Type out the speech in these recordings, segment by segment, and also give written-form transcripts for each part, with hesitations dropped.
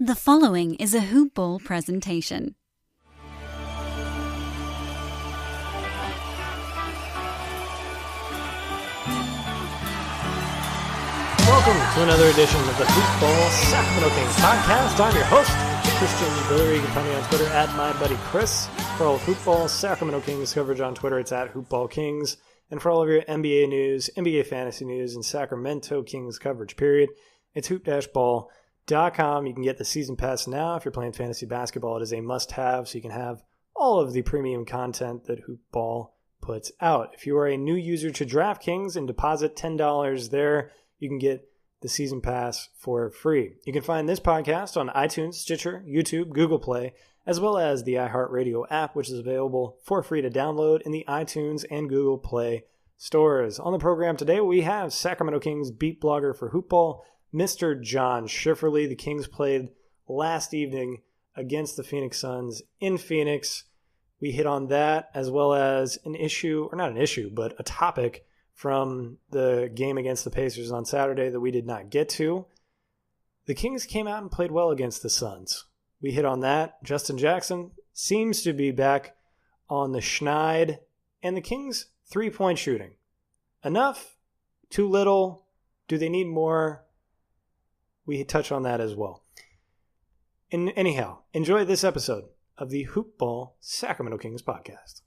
The following is a Hoop Ball presentation. Welcome to another edition of the Hoop Ball Sacramento Kings podcast. I'm your host, Christian Villere. You can find me on Twitter at MyBuddyChris. For all Hoop Ball Sacramento Kings coverage on Twitter, it's at HoopBallKings. And for all of your NBA news, NBA fantasy news, and Sacramento Kings coverage, period, it's hoop-ball.com. You can get the season pass now. If you're playing fantasy basketball, it is a must-have, so you can have all of the premium content that Hoop Ball puts out. If you are a new user to DraftKings and deposit $10 there, you can get the season pass for free. You can find this podcast on iTunes, Stitcher, YouTube, Google Play, as well as the iHeartRadio app, which is available for free to download in the iTunes and Google Play stores. On the program today, we have Sacramento Kings beat blogger for Hoop Ball, Mr. John Schifferle. The Kings played last evening against the Phoenix Suns in Phoenix. We hit on that as well as an issue, or not an issue, but a topic from the game against the Pacers on Saturday that we did not get to. The Kings came out and played well against the Suns. We hit on that. Justin Jackson seems to be back on the schneid. And the Kings' three-point shooting. Enough? Too little? Do they need more? We touch on that as well. And anyhow, enjoy this episode of the Hoop Ball Sacramento Kings podcast.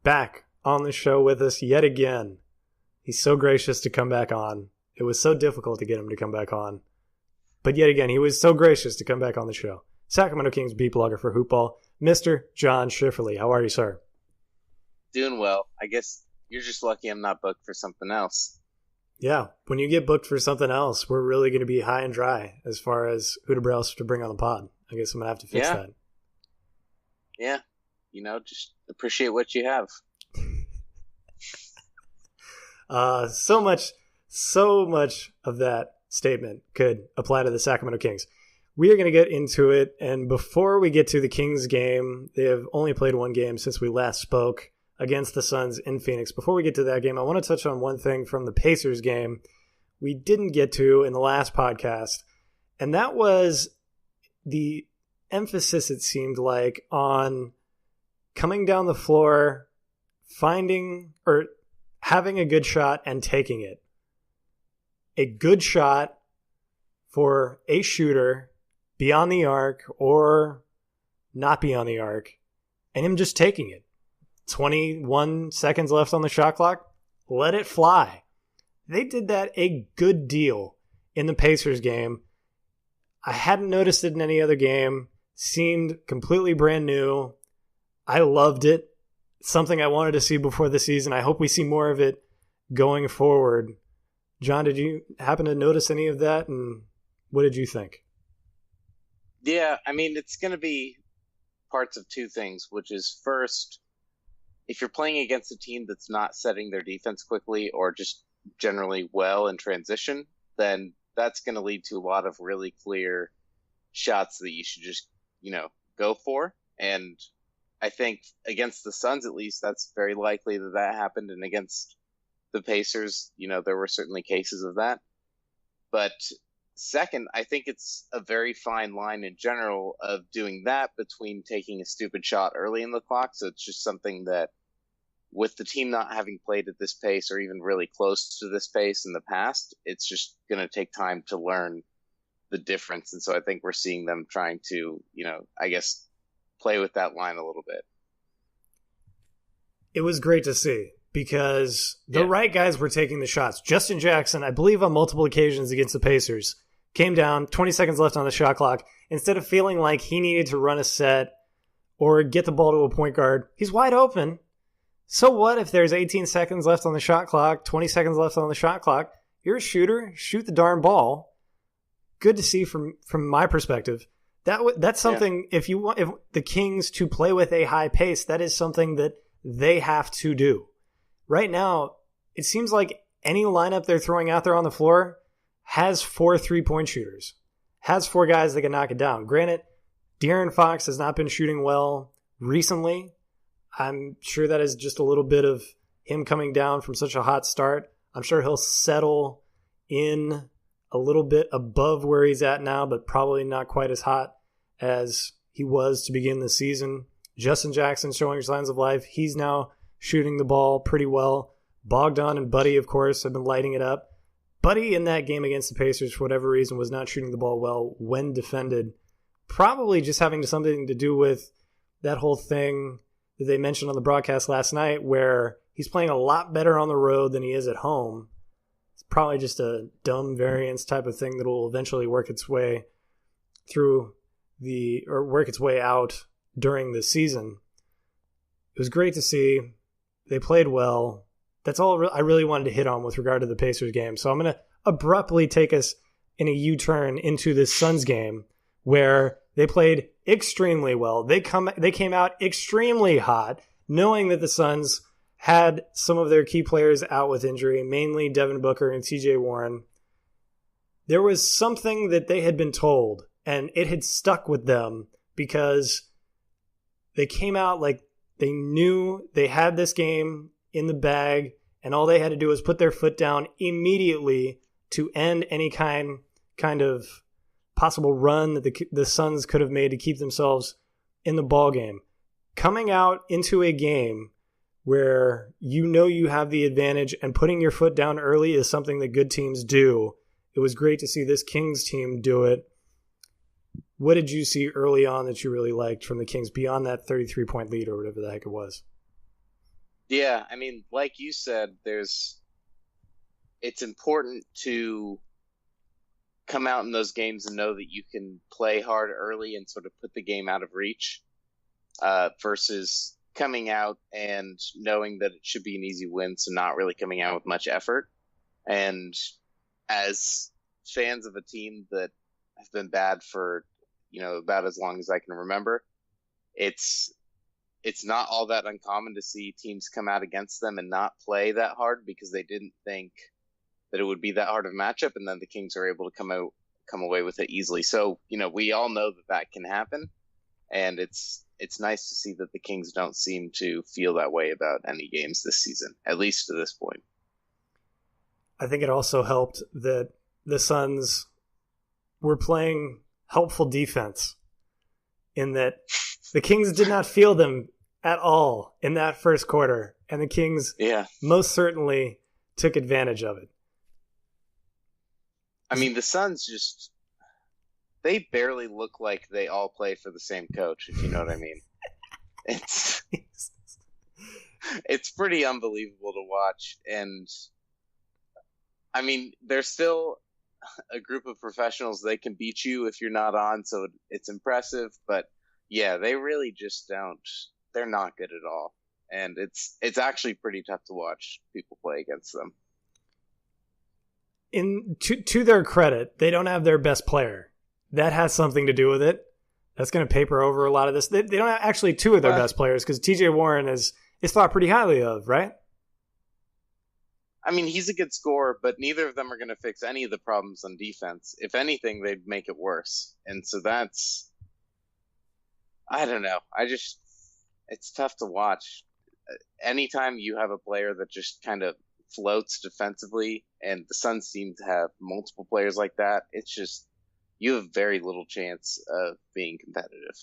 Back on the show with us yet again. He's so gracious to come back on. It was so difficult to get him to come back on. But yet again, he was so gracious to come back on the show. Sacramento Kings beat blogger for Hoop Ball, Mr. John Schifferle. How are you, sir? Doing well. I guess you're just lucky I'm not booked for something else. Yeah, when you get booked for something else, we're really going to be high and dry as far as who to bring on the pod. I guess I'm going to have to fix that. Yeah, just appreciate what you have. So much of that statement could apply to the Sacramento Kings. We are going to get into it, and before we get to the Kings game, they have only played one game since we last spoke against the Suns in Phoenix. Before we get to that game, I want to touch on one thing from the Pacers game we didn't get to in the last podcast, and that was the emphasis, it seemed like, on coming down the floor, finding or having a good shot and taking it. A good shot for a shooter beyond the arc or not beyond the arc, and him just taking it. 21 seconds left on the shot clock. Let it fly. They did that a good deal in the Pacers game. I hadn't noticed it in any other game. Seemed completely brand new. I loved it. Something I wanted to see before the season. I hope we see more of it going forward. John, did you happen to notice any of that, and what did you think? Yeah, it's going to be parts of two things, which is first, if you're playing against a team that's not setting their defense quickly or just generally well in transition, then that's going to lead to a lot of really clear shots that you should just, go for. And I think against the Suns, at least, that's very likely that happened. And against the Pacers, there were certainly cases of that. But second, I think it's a very fine line in general of doing that between taking a stupid shot early in the clock. So it's just something that, with the team not having played at this pace or even really close to this pace in the past, it's just going to take time to learn the difference. And so I think we're seeing them trying to, play with that line a little bit. It was great to see because the right guys were taking the shots. Justin Jackson, I believe on multiple occasions against the Pacers, came down, 20 seconds left on the shot clock. Instead of feeling like he needed to run a set or get the ball to a point guard, he's wide open. So what if there's 18 seconds left on the shot clock, 20 seconds left on the shot clock? You're a shooter. Shoot the darn ball. Good to see from my perspective. That's something, if the Kings to play with a high pace, that is something that they have to do. Right now, it seems like any lineup they're throwing out there on the floor has 4 3-point shooters, has 4 guys that can knock it down. Granted, De'Aaron Fox has not been shooting well recently. I'm sure that is just a little bit of him coming down from such a hot start. I'm sure he'll settle in a little bit above where he's at now, but probably not quite as hot as he was to begin the season. Justin Jackson showing signs of life. He's now shooting the ball pretty well. Bogdan and Buddy, of course, have been lighting it up. Buddy in that game against the Pacers, for whatever reason, was not shooting the ball well when defended. Probably just having something to do with that whole thing that they mentioned on the broadcast last night where he's playing a lot better on the road than he is at home. It's probably just a dumb variance type of thing that will eventually work its way work its way out during the season. It was great to see. They played well. That's all I really wanted to hit on with regard to the Pacers game. So I'm going to abruptly take us in a U-turn into this Suns game where they played extremely well. They came out extremely hot, knowing that the Suns had some of their key players out with injury, mainly Devin Booker and TJ Warren. There was something that they had been told, and it had stuck with them because they came out like they knew they had this game in the bag, and all they had to do was put their foot down immediately to end any kind of possible run that the Suns could have made to keep themselves in the ball game. Coming out into a game where you know you have the advantage and putting your foot down early is something that good teams do. It was great to see this Kings team do it. What did you see early on that you really liked from the Kings beyond that 33-point lead or whatever the heck it was? Yeah, I mean, like you said, it's important to come out in those games and know that you can play hard early and sort of put the game out of reach versus coming out and knowing that it should be an easy win, so not really coming out with much effort. And as fans of a team that have been bad for, about as long as I can remember, it's not all that uncommon to see teams come out against them and not play that hard because they didn't think that it would be that hard of a matchup, and then the Kings are able to come away with it easily. So, we all know that can happen, and it's nice to see that the Kings don't seem to feel that way about any games this season, at least to this point. I think it also helped that the Suns were playing helpful defense in that the Kings did not feel them at all in that first quarter, and the Kings most certainly took advantage of it. I mean, the Suns they barely look like they all play for the same coach, if you know what I mean. It's pretty unbelievable to watch. And I mean, they're still a group of professionals. They can beat you if you're not on, so it's impressive. But yeah, they really just don't. They're not good at all. And it's actually pretty tough to watch people play against them. To their credit, they don't have their best player. That has something to do with it. That's going to paper over a lot of this. They don't have actually two of their best players because TJ Warren is thought pretty highly of, right? I mean, he's a good scorer, but neither of them are going to fix any of the problems on defense. If anything, they'd make it worse. And so I don't know. It's tough to watch. Anytime you have a player that just kind of floats defensively, and the Suns seem to have multiple players like that, it's just, you have very little chance of being competitive.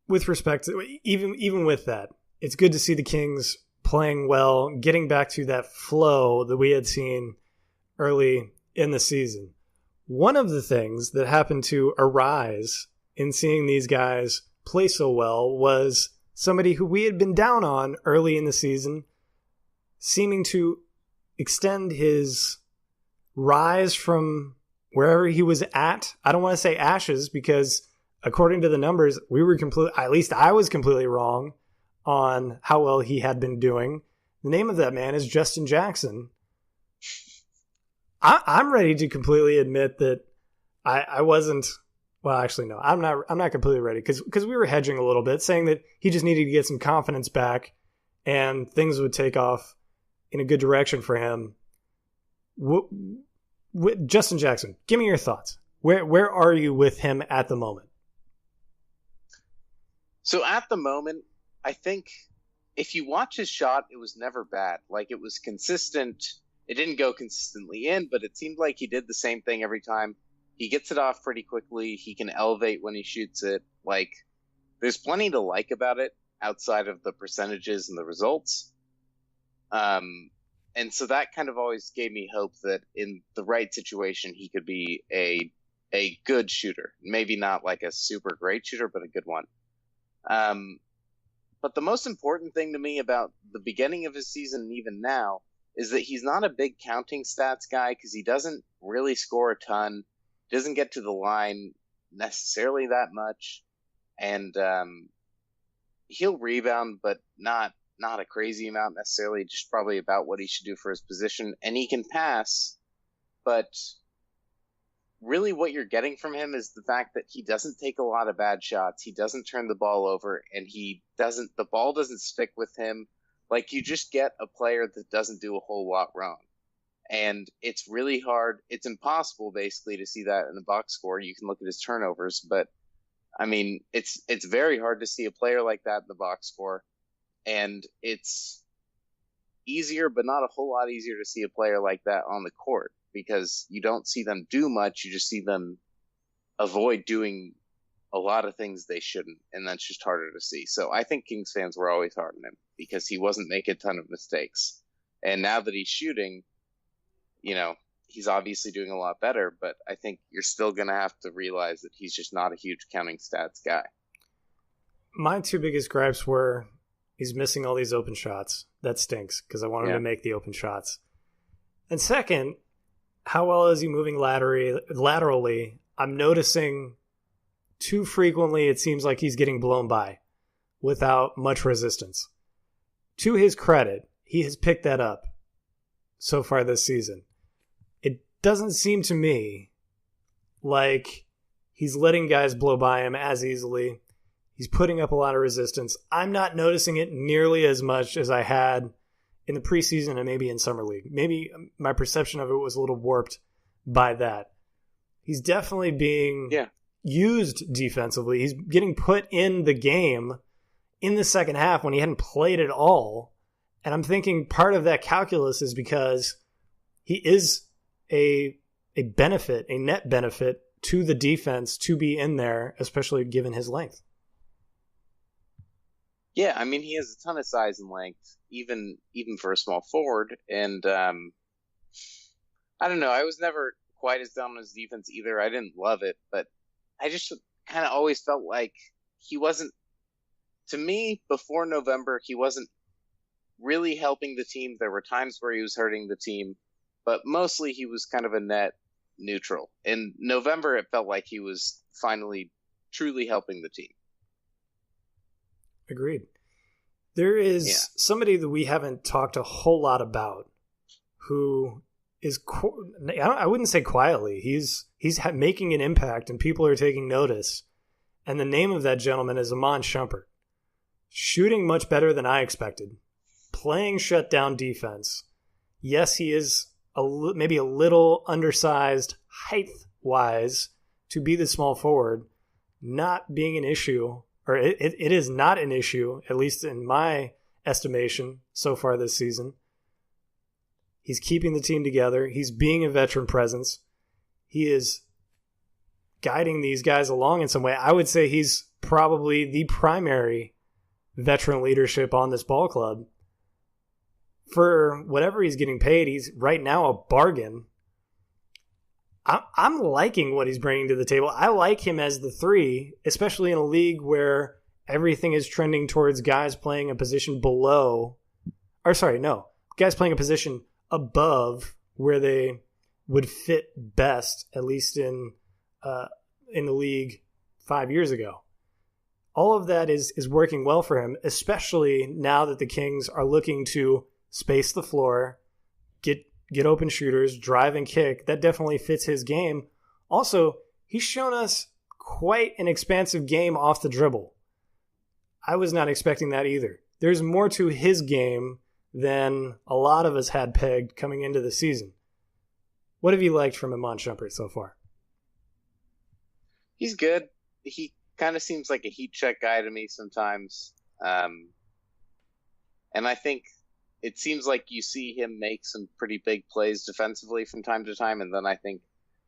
With respect to, even with that, it's good to see the Kings playing well, getting back to that flow that we had seen early in the season. One of the things that happened to arise in seeing these guys play so well was somebody who we had been down on early in the season, seeming to extend his rise from wherever he was at. I don't want to say ashes because according to the numbers, at least I was completely wrong on how well he had been doing. The name of that man is Justin Jackson. I'm ready to completely admit that I wasn't. Well, actually, no, I'm not completely ready because we were hedging a little bit, saying that he just needed to get some confidence back and things would take off in a good direction for him. Justin Jackson, give me your thoughts. Where are you with him at the moment? So at the moment, I think if you watch his shot, it was never bad. Like, it was consistent it didn't go consistently in, but it seemed like he did the same thing every time. He gets it off pretty quickly. He can elevate when he shoots it. Like, there's plenty to like about it outside of the percentages and the results. And so that kind of always gave me hope that in the right situation, he could be a good shooter. Maybe not like a super great shooter, but a good one. But the most important thing to me about the beginning of his season, and even now, is that he's not a big counting stats guy because he doesn't really score a ton, doesn't get to the line necessarily that much, and he'll rebound, but not a crazy amount necessarily, just probably about what he should do for his position. And he can pass, but really what you're getting from him is the fact that he doesn't take a lot of bad shots. He doesn't turn the ball over, and the ball doesn't stick with him. Like, you just get a player that doesn't do a whole lot wrong. And it's really hard. It's impossible, basically, to see that in the box score. You can look at his turnovers, but I mean, it's very hard to see a player like that in the box score. And it's easier, but not a whole lot easier to see a player like that on the court, because you don't see them do much. You just see them avoid doing a lot of things they shouldn't, and that's just harder to see. So I think Kings fans were always hard on him because he wasn't making a ton of mistakes. And now that he's shooting, he's obviously doing a lot better, but I think you're still going to have to realize that he's just not a huge counting stats guy. My two biggest gripes were he's missing all these open shots. That stinks because I want him to make the open shots. And second, how well is he moving laterally? I'm noticing too frequently it seems like he's getting blown by without much resistance. To his credit, he has picked that up so far this season. It doesn't seem to me like he's letting guys blow by him as easily. He's putting up a lot of resistance. I'm not noticing it nearly as much as I had in the preseason and maybe in Summer League. Maybe my perception of it was a little warped by that. He's definitely being used defensively. He's getting put in the game in the second half when he hadn't played at all. And I'm thinking part of that calculus is because he is a benefit, a net benefit to the defense to be in there, especially given his length. Yeah, I mean, he has a ton of size and length, even for a small forward. And I don't know, I was never quite as down on his defense either. I didn't love it, but I just kind of always felt like he wasn't, to me, before November, he wasn't really helping the team. There were times where he was hurting the team, but mostly he was kind of a net neutral. In November, it felt like he was finally truly helping the team. Agreed. There is somebody that we haven't talked a whole lot about who is, I wouldn't say quietly, he's making an impact and people are taking notice. And the name of that gentleman is Iman Shumpert. Shooting much better than I expected. Playing shutdown defense. Yes, he is maybe a little undersized height-wise to be the small forward, not being an issue. Or it is not an issue, at least in my estimation, so far this season. He's keeping the team together. He's being a veteran presence. He is guiding these guys along in some way. I would say he's probably the primary veteran leadership on this ball club. For whatever he's getting paid, he's right now a bargain. I'm liking what he's bringing to the table. I like him as the three, especially in a league where everything is trending towards guys playing a position guys playing a position above where they would fit best, at least in the league 5 years ago. All of that is working well for him, especially now that the Kings are looking to space the floor, get open shooters, drive and kick. That definitely fits his game. Also, he's shown us quite an expansive game off the dribble. I was not expecting that either. There's more to his game than a lot of us had pegged coming into the season. What have you liked from Iman Shumpert so far? He's good. He kind of seems like a heat check guy to me sometimes. And I think it seems like you see him make some pretty big plays defensively from time to time, and then I think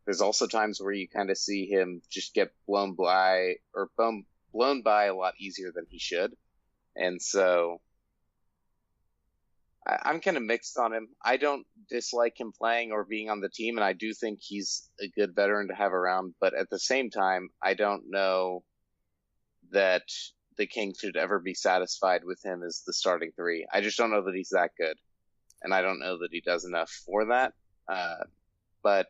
there's also times where you kind of see him just get blown by a lot easier than he should. And so I'm kind of mixed on him. I don't dislike him playing or being on the team, and I do think he's a good veteran to have around. But at the same time, I don't know that the Kings should ever be satisfied with him as the starting three. I just don't know that he's that good, and I don't know that he does enough for that. But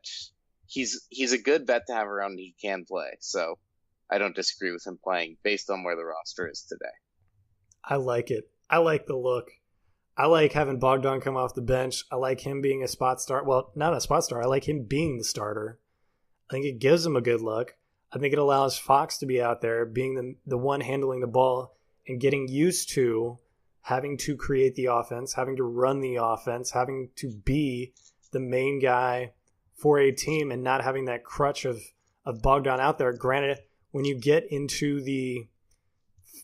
he's a good vet to have around, and he can play. So I don't disagree with him playing based on where the roster is today. I like it. I like the look. I like having Bogdan come off the bench. I like him being a spot star. Well, not a spot star. I like him being the starter. I think it gives him a good look. I think it allows Fox to be out there being the one handling the ball and getting used to having to create the offense, having to run the offense, having to be the main guy for a team and not having that crutch of Bogdan out there. Granted, when you get into the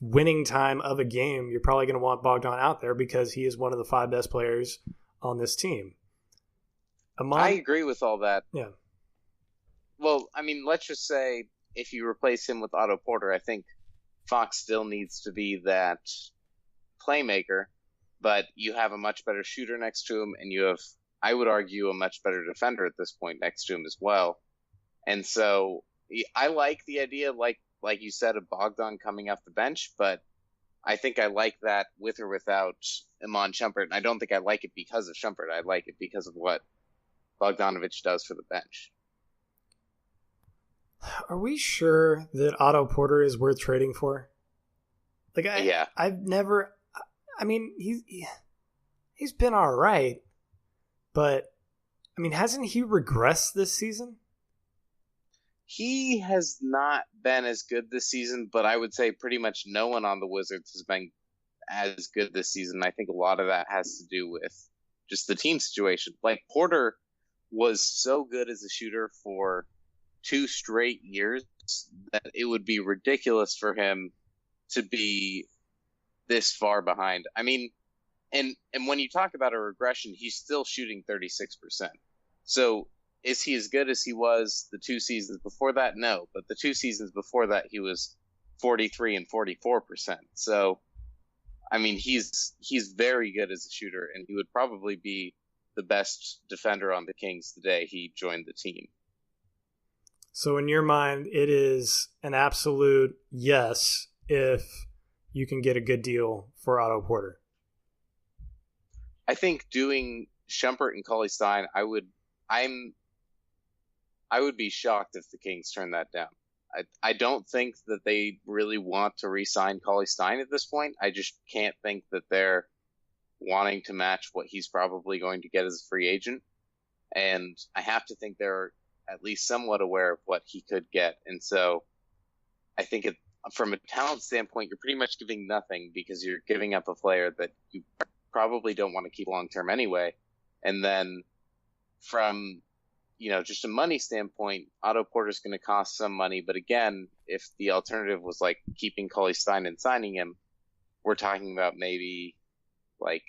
winning time of a game, you're probably going to want Bogdan out there because he is one of the 5 best players on this team. I agree with all that. Yeah. Well, I mean, let's just say if you replace him with Otto Porter, I think Fox still needs to be that playmaker, but you have a much better shooter next to him, and you have, I would argue, a much better defender at this point next to him as well. And so I like the idea, like you said, of Bogdan coming off the bench, but I think I like that with or without Iman Shumpert. And I don't think I like it because of Shumpert. I like it because of what Bogdanovic does for the bench. Are we sure that Otto Porter is worth trading for? Yeah. I've never. I mean, he's been all right, but I mean, hasn't he regressed this season? He has not been as good this season, but I would say pretty much no one on the Wizards has been as good this season. I think a lot of that has to do with just the team situation. Like, Porter was so good as a shooter for 2 straight years that it would be ridiculous for him to be this far behind. I mean, and when you talk about a regression, he's still shooting 36%. So is he as good as he was the 2 seasons before that? No, but the 2 seasons before that, he was 43 and 44%. So, I mean, he's very good as a shooter, and he would probably be the best defender on the Kings the day he joined the team. So in your mind, it is an absolute yes if you can get a good deal for Otto Porter. I think doing Shumpert and Cauley Stein, I would be shocked if the Kings turn that down. I don't think that they really want to re-sign Cauley Stein at this point. I just can't think that they're wanting to match what he's probably going to get as a free agent. And I have to think they're at least somewhat aware of what he could get. And so I think from a talent standpoint, you're pretty much giving nothing because you're giving up a player that you probably don't want to keep long-term anyway. And then from, just a money standpoint, Otto Porter's going to cost some money. But again, if the alternative was like keeping Cauley Stein and signing him, we're talking about maybe like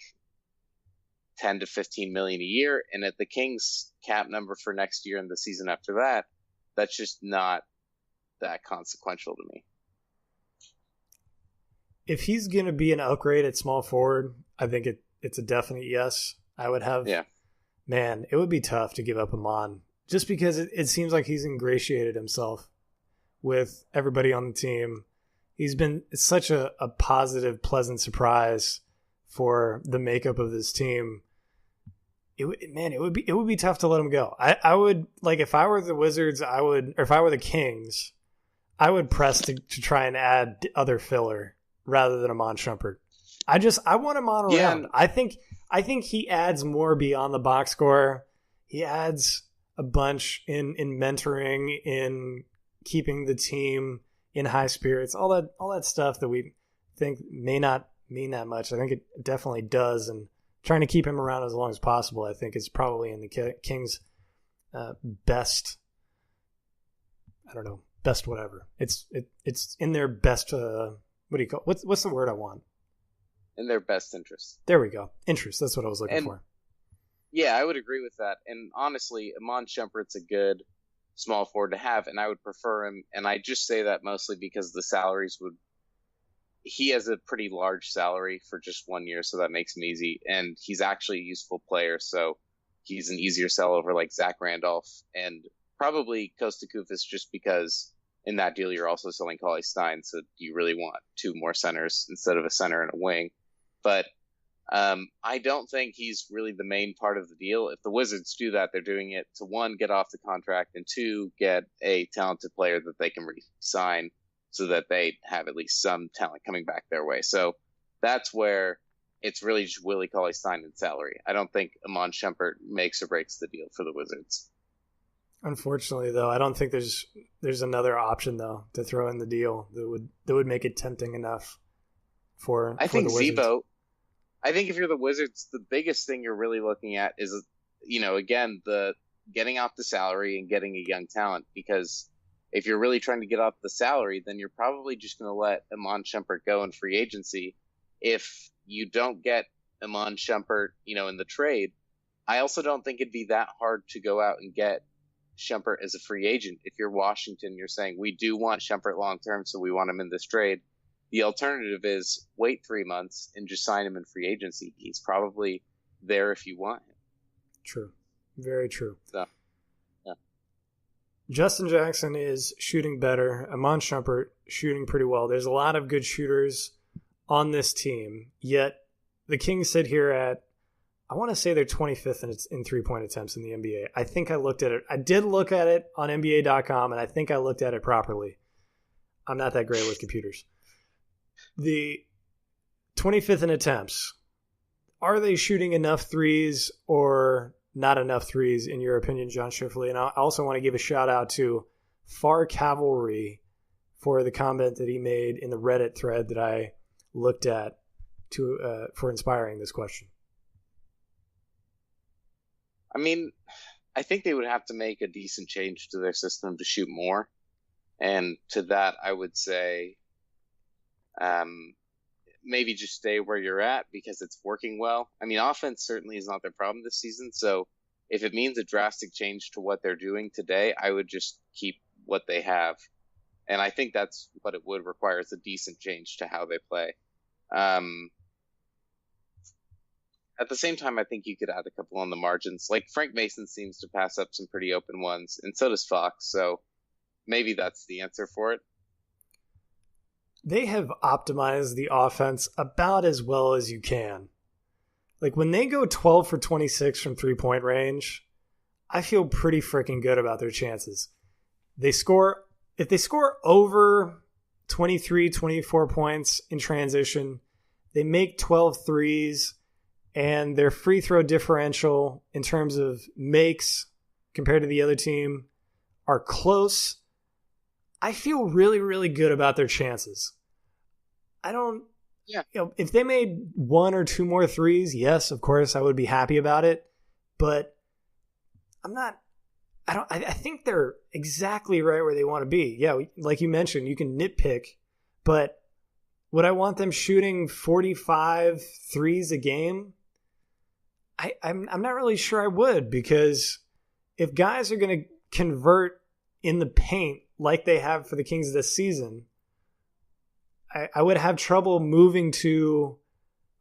10 to 15 million a year. And at the Kings cap number for next year and the season after that, that's just not that consequential to me. If he's going to be an upgrade at small forward, I think it's a definite yes. I would have, man, it would be tough to give up Iman just because it seems like he's ingratiated himself with everybody on the team. He's been such a positive, pleasant surprise for the makeup of this team. It would be tough to let him go. I would, like, if I were the Wizards, or if I were the Kings, I would press to try and add other filler rather than Iman Shumpert. I want Iman around. Yeah. I think he adds more beyond the box score. He adds a bunch in mentoring, in keeping the team in high spirits, all that stuff that we think may not mean that much. I think it definitely does, and trying to keep him around as long as possible, I think, is probably in the Kings' best. I don't know, best whatever. It's in their best. What do you call? What's the word I want? in their best interest. There we go. Interest. That's what I was looking for. Yeah, I would agree with that. And honestly, Iman Shumpert's a good small forward to have, and I would prefer him. And I just say that mostly because the salaries would. He has a pretty large salary for just 1 year, so that makes him easy. And he's actually a useful player, so he's an easier sell over like Zach Randolph and probably Costa Koufos, just because in that deal you're also selling Cauley Stein. So do you really want two more centers instead of a center and a wing? But I don't think he's really the main part of the deal. If the Wizards do that, they're doing it to, one, get off the contract, and two, get a talented player that they can re-sign so that they have at least some talent coming back their way. So that's where it's really just Willie Cauley-Stein in salary. I don't think Iman Shumpert makes or breaks the deal for the Wizards. Unfortunately, though, I don't think there's another option though to throw in the deal that would make it tempting enough for. I think the Wizards. Zebo. I think if you're the Wizards, the biggest thing you're really looking at is, again, the getting off the salary and getting a young talent. Because if you're really trying to get off the salary, then you're probably just going to let Iman Shumpert go in free agency. If you don't get Iman Shumpert, in the trade, I also don't think it'd be that hard to go out and get Shumpert as a free agent. If you're Washington, you're saying, we do want Shumpert long-term, so we want him in this trade. The alternative is wait 3 months and just sign him in free agency. He's probably there if you want him. True. Very true. So, yeah. Justin Jackson is shooting better. Iman Shumpert shooting pretty well. There's a lot of good shooters on this team, yet the Kings sit here at, I want to say they're 25th in three-point attempts in the NBA. I think I looked at it. I did look at it on NBA.com, and I think I looked at it properly. I'm not that great with computers. The 25th in attempts. Are they shooting enough threes or not enough threes, in your opinion, John Schifferle? And I also want to give a shout-out to Far Cavalry for the comment that he made in the Reddit thread that I looked at for inspiring this question. I mean, I think they would have to make a decent change to their system to shoot more. And to that, I would say maybe just stay where you're at because it's working well. I mean, offense certainly is not their problem this season. So if it means a drastic change to what they're doing today, I would just keep what they have. And I think that's what it would require, is a decent change to how they play. At the same time, I think you could add a couple on the margins. Like Frank Mason seems to pass up some pretty open ones, and so does Fox. So maybe that's the answer for it. They have optimized the offense about as well as you can. Like when they go 12 for 26 from three-point range, I feel pretty freaking good about their chances. If they score over 23, 24 points in transition, they make 12 threes, and their free throw differential in terms of makes compared to the other team are close. I feel really, really good about their chances. If they made one or two more threes, yes, of course, I would be happy about it. But I think they're exactly right where they want to be. Yeah, like you mentioned, you can nitpick, but would I want them shooting 45 threes a game? I'm not really sure I would, because if guys are going to convert in the paint like they have for the Kings this season, I would have trouble moving to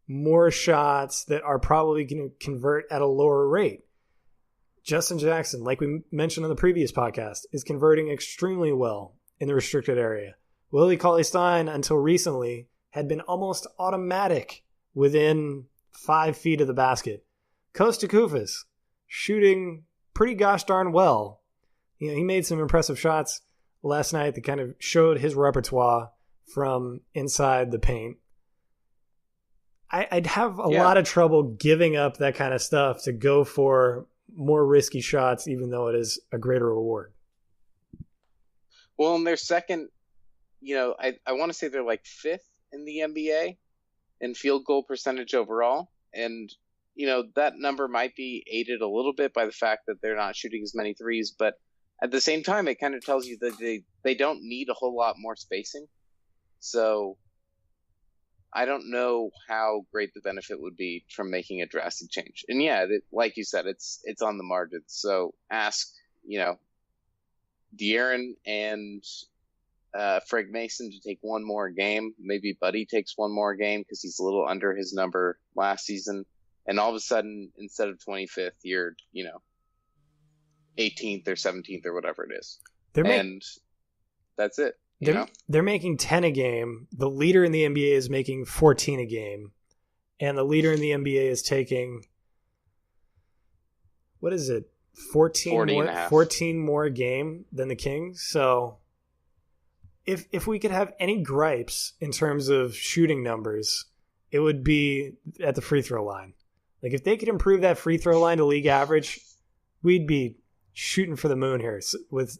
more shots that are probably going to convert at a lower rate. Justin Jackson, like we mentioned on the previous podcast, is converting extremely well in the restricted area. Willie Cauley-Stein, until recently, had been almost automatic within 5 feet of the basket. Costa Koufos, shooting pretty gosh darn well. He made some impressive shots last night that kind of showed his repertoire from inside the paint. I'd have a lot of trouble giving up that kind of stuff to go for more risky shots, even though it is a greater reward. Well, in their second, I want to say they're like 5th in the NBA in field goal percentage overall. And, that number might be aided a little bit by the fact that they're not shooting as many threes. But at the same time, it kind of tells you that they don't need a whole lot more spacing. So I don't know how great the benefit would be from making a drastic change. And yeah, like you said, it's on the margins. So ask, De'Aaron and Frank Mason to take one more game. Maybe Buddy takes one more game because he's a little under his number last season. And all of a sudden, instead of 25th, you're, 18th or 17th or whatever it is. And that's it. They're making 10 a game. The leader in the NBA is making 14 a game. And the leader in the NBA is taking, what is it? 14 more a game than the Kings. So if we could have any gripes in terms of shooting numbers, it would be at the free throw line. Like if they could improve that free throw line to league average, we'd be shooting for the moon here with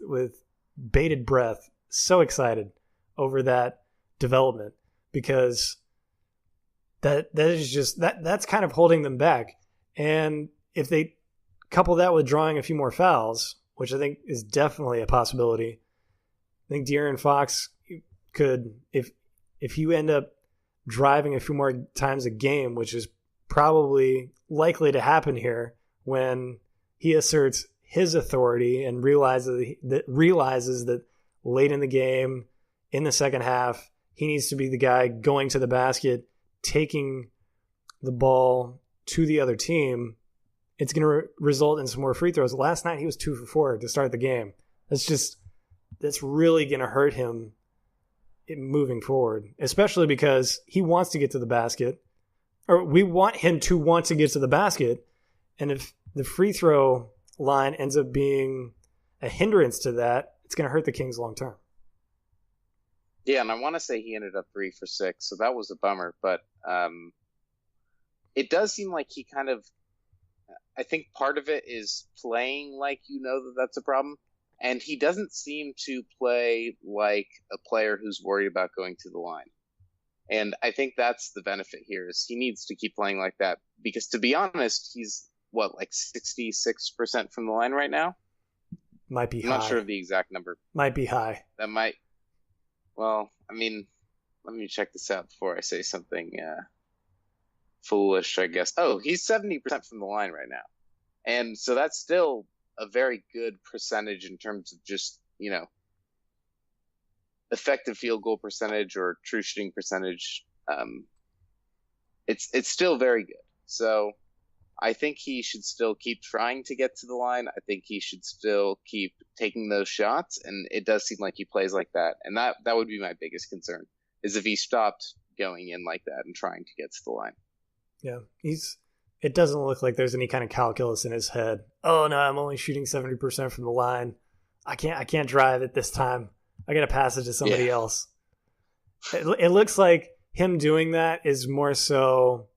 bated breath. So excited over that development because that is just that's kind of holding them back. And if they couple that with drawing a few more fouls, which I think is definitely a possibility, I think De'Aaron Fox could, if you end up driving a few more times a game, which is probably likely to happen here when he asserts his authority and realizes that late in the game, in the second half, he needs to be the guy going to the basket, taking the ball to the other team. It's going to result in some more free throws. Last night, he was 2 for 4 to start the game. That's really going to hurt him moving forward, especially because he wants to get to the basket, or we want him to want to get to the basket. And if the free throw line ends up being a hindrance to that, it's going to hurt the Kings long term. Yeah, and I want to say he ended up 3 for 6, so that was a bummer. But it does seem like he kind of, I think part of it is playing like that's a problem. And he doesn't seem to play like a player who's worried about going to the line. And I think that's the benefit here is he needs to keep playing like that. Because to be honest, he's, 66% from the line right now? Might be high. I'm not sure of the exact number. Might be high. That might. Well, I mean, let me check this out before I say something foolish, I guess. Oh, he's 70% from the line right now. And so that's still a very good percentage in terms of just, effective field goal percentage or true shooting percentage. It's still very good. So I think he should still keep trying to get to the line. I think he should still keep taking those shots. And it does seem like he plays like that. And that would be my biggest concern is if he stopped going in like that and trying to get to the line. Yeah. It doesn't look like there's any kind of calculus in his head. Oh no, I'm only shooting 70% from the line. I can't drive it this time. I got to pass it to somebody else. It looks like him doing that is more so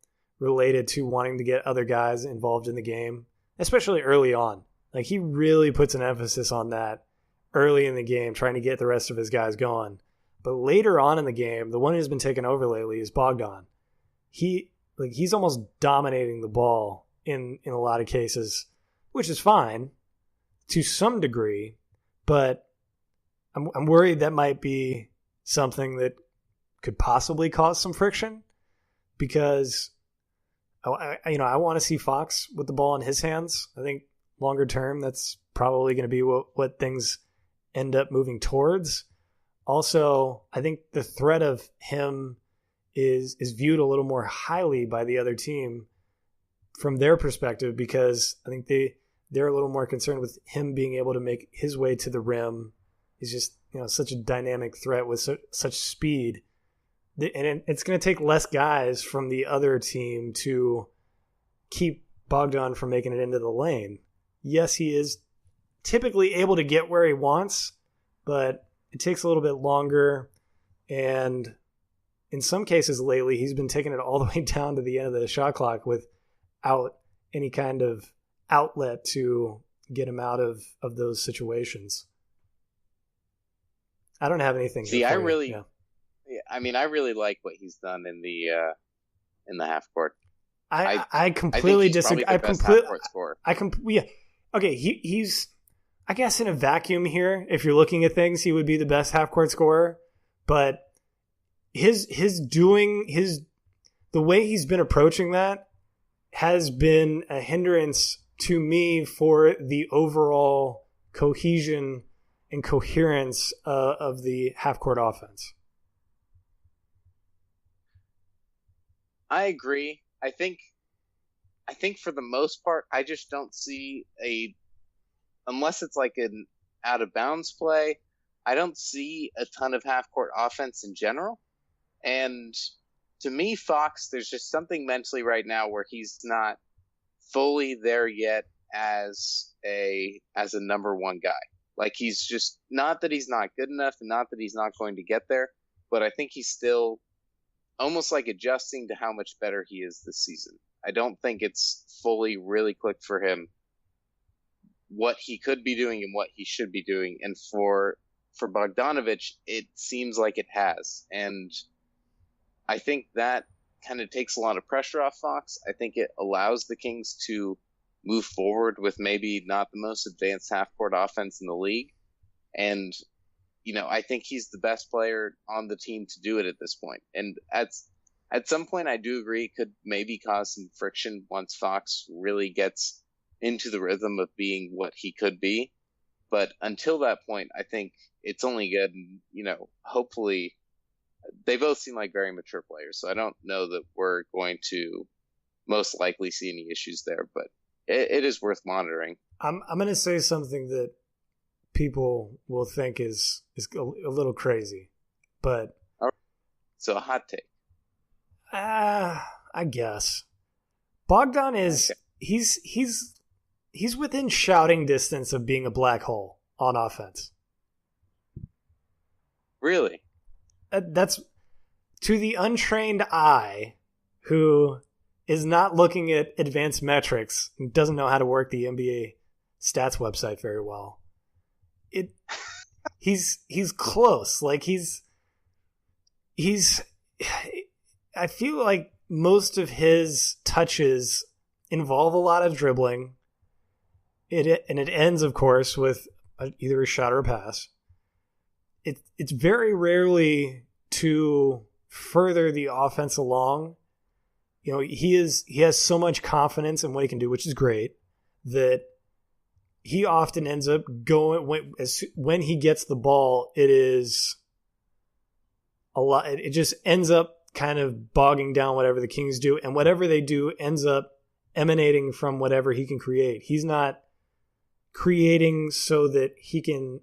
related to wanting to get other guys involved in the game, especially early on. Like he really puts an emphasis on that early in the game, trying to get the rest of his guys going. But later on in the game, the one who's been taken over lately is Bogdan. He's almost dominating the ball in a lot of cases, which is fine to some degree, but I'm worried that might be something that could possibly cause some friction because I want to see Fox with the ball in his hands. I think longer term, that's probably going to be what things end up moving towards. Also, I think the threat of him is viewed a little more highly by the other team from their perspective because I think they're a little more concerned with him being able to make his way to the rim. He's just such a dynamic threat with such speed. And it's going to take less guys from the other team to keep Bogdan from making it into the lane. Yes, he is typically able to get where he wants, but it takes a little bit longer. And in some cases lately, he's been taking it all the way down to the end of the shot clock without any kind of outlet to get him out of those situations. I don't have anything. See, I really like what he's done in the half court. I completely disagree. Okay, he's I guess in a vacuum here, if you're looking at things, he would be the best half court scorer, but the way he's been approaching that has been a hindrance to me for the overall cohesion and coherence of the half-court offense. I agree. I think for the most part, I just don't see unless it's like an out of bounds play, I don't see a ton of half-court offense in general. And to me, Fox, there's just something mentally right now where he's not fully there yet as a number one guy. Like, he's just, not that he's not good enough and not that he's not going to get there, but I think he's still almost like adjusting to how much better he is this season. I don't think it's fully really clicked for him what he could be doing and what he should be doing. And for Bogdanovich, it seems like it has. And I think that kind of takes a lot of pressure off Fox. I think it allows the Kings to move forward with maybe not the most advanced half-court offense in the league. And, I think he's the best player on the team to do it at this point. And at some point, I do agree it could maybe cause some friction once Fox really gets into the rhythm of being what he could be. But until that point, I think it's only good. And, hopefully they both seem like very mature players. So I don't know that we're going to most likely see any issues there, but it is worth monitoring. I'm going to say something that people will think is a little crazy, but so a hot take. I guess Bogdan is okay. He's within shouting distance of being a black hole on offense. Really? That's to the untrained eye who is not looking at advanced metrics and doesn't know how to work the NBA stats website very well. He's close. Like he's I feel like most of his touches involve a lot of dribbling. It ends, of course, with either a shot or a pass. It's very rarely to further the offense along. He has so much confidence in what he can do, which is great, that he often ends up going when he gets the ball. It is a lot. It just ends up kind of bogging down whatever the Kings do, and whatever they do ends up emanating from whatever he can create. He's not creating so that he can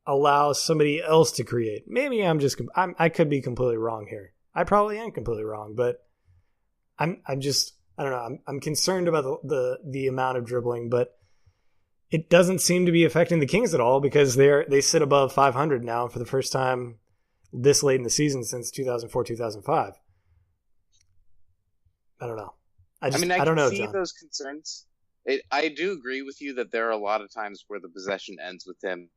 allow somebody else to create. Maybe I could be completely wrong here. I probably am completely wrong, but I don't know. I'm concerned about the amount of dribbling, but it doesn't seem to be affecting the Kings at all because they sit above 500 now for the first time this late in the season since 2004-2005. I don't know. I don't know, see John. Those concerns. I do agree with you that there are a lot of times where the possession ends with him,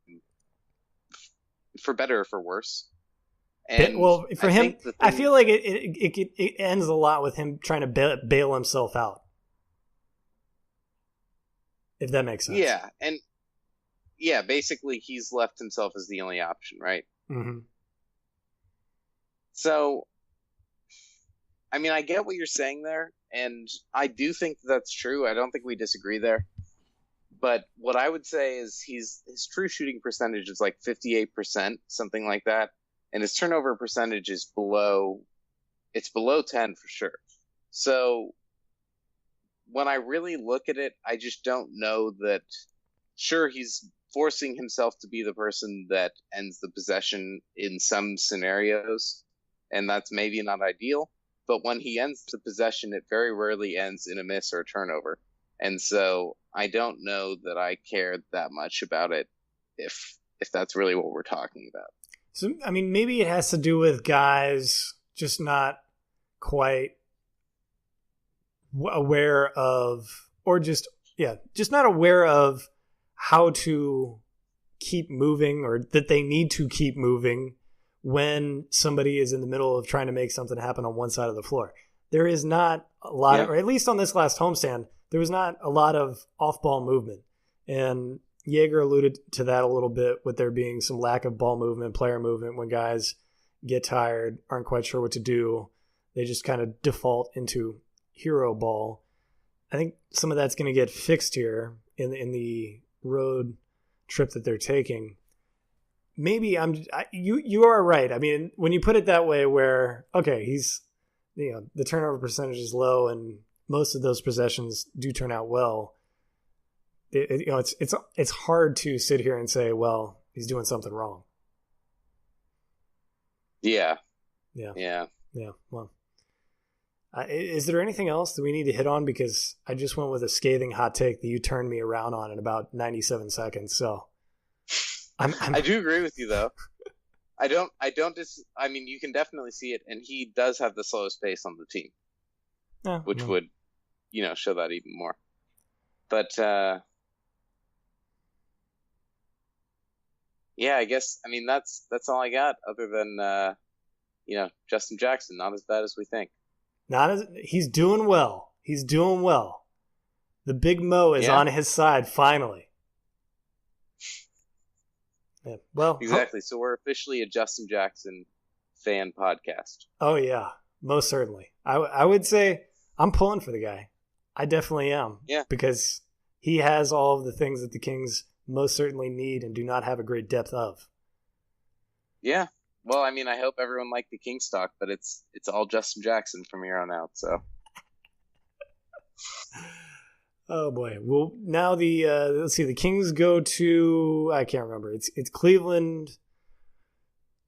for better or for worse. And for him, I feel like it ends a lot with him trying to bail himself out. If that makes sense. Yeah, and basically he's left himself as the only option, right? Mm-hmm. So, I get what you're saying there, and I do think that's true. I don't think we disagree there. But what I would say is his true shooting percentage is like 58%, something like that. And his turnover percentage is below 10 for sure. So when I really look at it, I just don't know that, sure, he's forcing himself to be the person that ends the possession in some scenarios, and that's maybe not ideal. But when he ends the possession, it very rarely ends in a miss or a turnover. And so I don't know that I care that much about it if that's really what we're talking about. So, maybe it has to do with guys just not quite aware of, or just not aware of how to keep moving, or that they need to keep moving when somebody is in the middle of trying to make something happen on one side of the floor. There is not a lot of, or at least on this last homestand, there was not a lot of off-ball movement. And Jaeger alluded to that a little bit with there being some lack of ball movement, player movement when guys get tired, aren't quite sure what to do. They just kind of default into hero ball. I think some of that's going to get fixed here in the road trip that they're taking. Maybe you are right. I mean, when you put it that way, where okay, he's the turnover percentage is low, and most of those possessions do turn out well. It's hard to sit here and say, well, he's doing something wrong. Yeah. Well, is there anything else that we need to hit on? Because I just went with a scathing hot take that you turned me around on in about 97 seconds. So I do agree with you, though. I mean, you can definitely see it, and he does have the slowest pace on the team, which would, show that even more. But yeah, I guess. I mean, that's all I got. Other than Justin Jackson, not as bad as we think. He's doing well. He's doing well. The big Mo is on his side finally. Yeah, well, exactly. So we're officially a Justin Jackson fan podcast. Oh yeah, most certainly. I would say I'm pulling for the guy. I definitely am. Yeah, because he has all of the things that the Kings most certainly need and do not have a great depth of. Yeah. Well, I mean, I hope everyone liked the Kings talk, but it's all Justin Jackson from here on out. So. Oh boy. Well, now let's see. The Kings go to, I can't remember. It's Cleveland,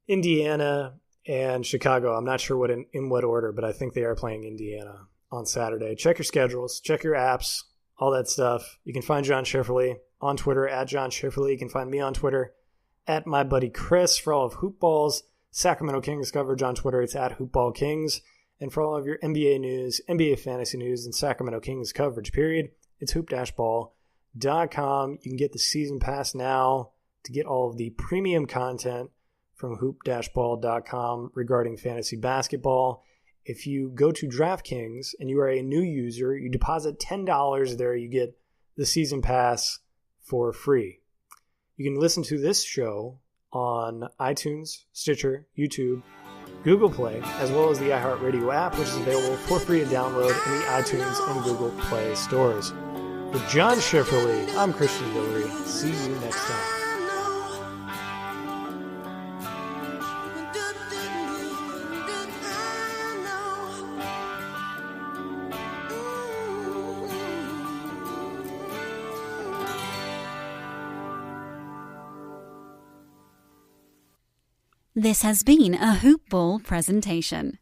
Indiana, and Chicago. I'm not sure in what order, but I think they are playing Indiana on Saturday. Check your schedules, check your apps, all that stuff. You can find John Schifferle on Twitter at John Schifferle. You can find me on Twitter at my buddy Chris. For all of Hoopball's Sacramento Kings coverage on Twitter, it's at Hoopball Kings. And for all of your NBA news, NBA fantasy news, and Sacramento Kings coverage, period, it's hoop-ball.com. You can get the season pass now to get all of the premium content from hoop-ball.com regarding fantasy basketball. If you go to DraftKings and you are a new user, you deposit $10 there, you get the season pass for free. You can listen to this show on iTunes, Stitcher, YouTube, Google Play, as well as the iHeartRadio app, which is available for free to download in the iTunes and Google Play stores. For John Schifferle, I'm Christian Villere. See you next time. This has been a Hoop Ball presentation.